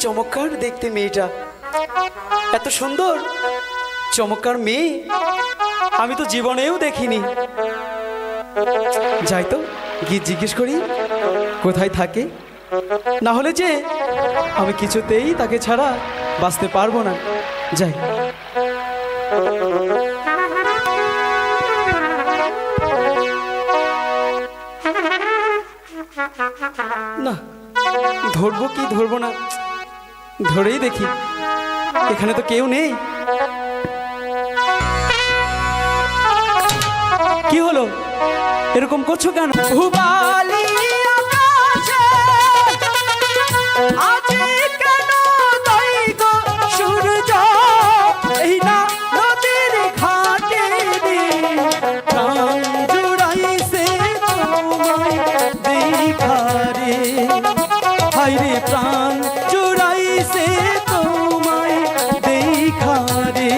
চমৎকার দেখতে মেয়েটা, এত সুন্দর চমৎকার মেয়ে আমি তো জীবনেও দেখিনি। যাই তো গিয়ে জিজ্ঞেস করি কোথায় থাকে, না হলে যে আমি কিছুতেই তাকে ছাড়া বাঁচতে পারবো না। যাই। না, ধরবো কি ধরবো না, ধরেই দেখি। এখানে তো কেউ নেই। কি হলো, এরকম করছো কেন? ভুবালি আকাশে আজি কেন দৈগ সূর্য, এই না নদীর ঘাটে প্রাণ জুড়াইছে তোমায় দেখারে, হায়রে প্রাণ জুড়াইছে তোমায় দেখারে।